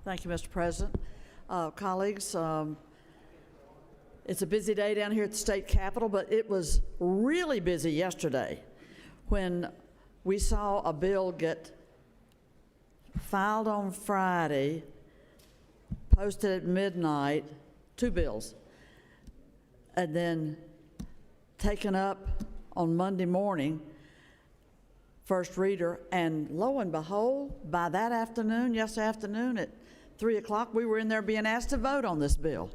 Thank you, Mr. President. Colleagues, it's a busy day down here at the state capitol, but it was really busy yesterday when we saw a bill get filed on Friday, posted at midnight, two bills, and then taken up on Monday morning, first reader, and lo and behold, by that afternoon, yesterday afternoon at 3 o'clock, we were in there being asked to vote on this bill.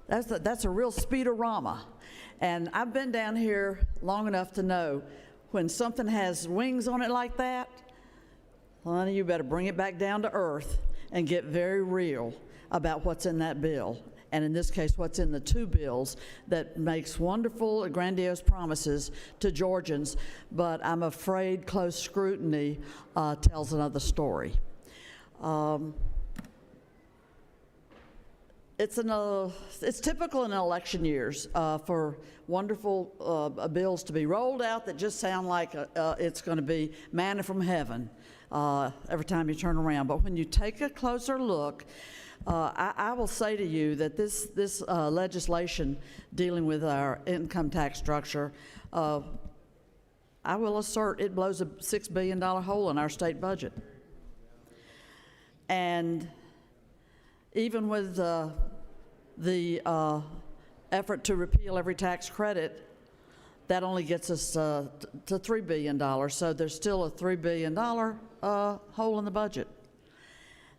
That's a real speed-o-rama. And I've been down here long enough to know when something has wings on it like that, honey, you better bring it back down to earth and get very real about what's in that bill. And in this case, what's in the two bills that makes wonderful, grandiose promises to Georgians, but I'm afraid close scrutiny tells another story. It's typical in election years for wonderful bills to be rolled out that just sound like it's going to be manna from heaven every time you turn around. But when you take a closer look, I will say to you that this legislation dealing with our income tax structure, I will assert it blows a $6 billion hole in our state budget. And even with the effort to repeal every tax credit, that only gets us to $3 billion. So there's still a $3 billion hole in the budget.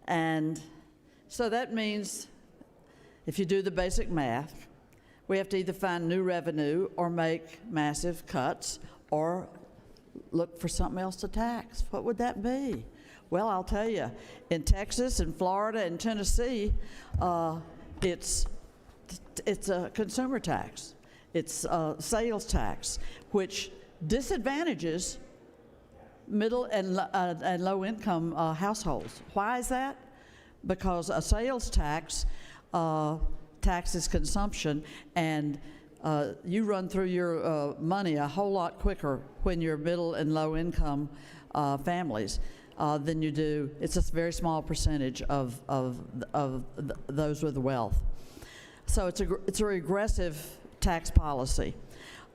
And so that means if you do the basic math, we have to either find new revenue or make massive cuts or look for something else to tax. What would that be? Well, I'll tell you, in Texas and Florida and Tennessee, it's a consumer tax. It's a sales tax, which disadvantages middle and low-income households. Why is that? Because a sales tax taxes consumption, and you run through your money a whole lot quicker when you're middle and low-income families. Than you do. It's a very small percentage of those with wealth. So it's a regressive tax policy.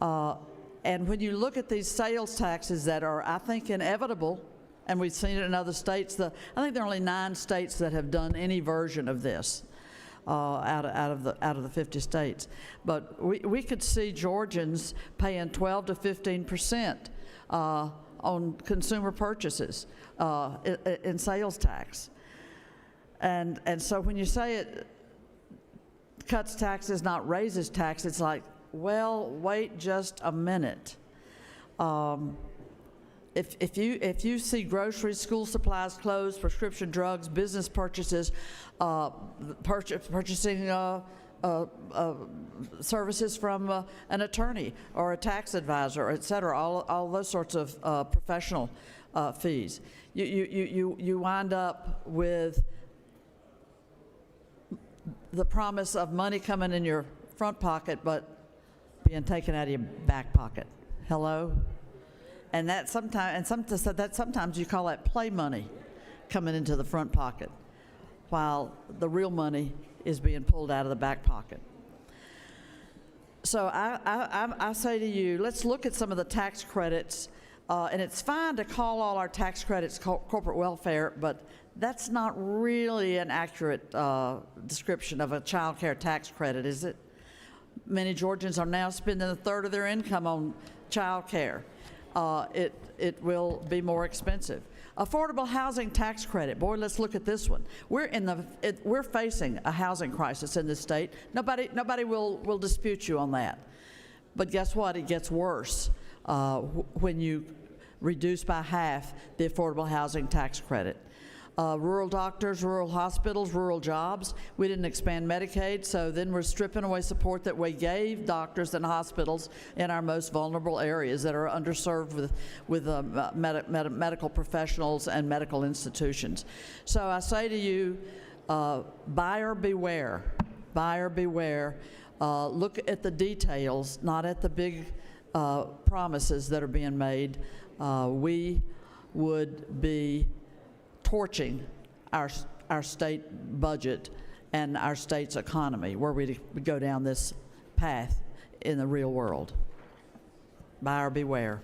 And when you look at these sales taxes that are, I think, inevitable, and we've seen it in other states, I think there are only 9 states that have done any version of this out of the 50 states. But we could see Georgians paying 12 to 15% on consumer purchases in sales tax. And so when you say it cuts taxes, not raises tax, it's like, well, wait just a minute. If you see groceries, school supplies, clothes, prescription drugs, business purchases, purchasing services from an attorney or a tax advisor, et cetera, all those sorts of professional fees, you wind up with the promise of money coming in your front pocket but being taken out of your back pocket. Hello? And that sometimes you call that play money coming into the front pocket, while the real money is being pulled out of the back pocket. So I say to you, let's look at some of the tax credits, and it's fine to call all our tax credits corporate welfare, but that's not really an accurate description of a child care tax credit, is it? Many Georgians are now spending a third of their income on child care. It will be more expensive. Affordable housing tax credit. Boy, let's look at this one. We're facing a housing crisis in this state. Nobody will dispute you on that. But guess what? It gets worse when you reduce by half the affordable housing tax credit. Rural doctors, rural hospitals, rural jobs. We didn't expand Medicaid, so then we're stripping away support that we gave doctors and hospitals in our most vulnerable areas that are underserved with medical professionals and medical institutions. So I say to you, buyer beware. Buyer beware. Look at the details, not at the big promises that are being made. We would be torching our state budget and our state's economy, were we to go down this path in the real world. Buyer beware.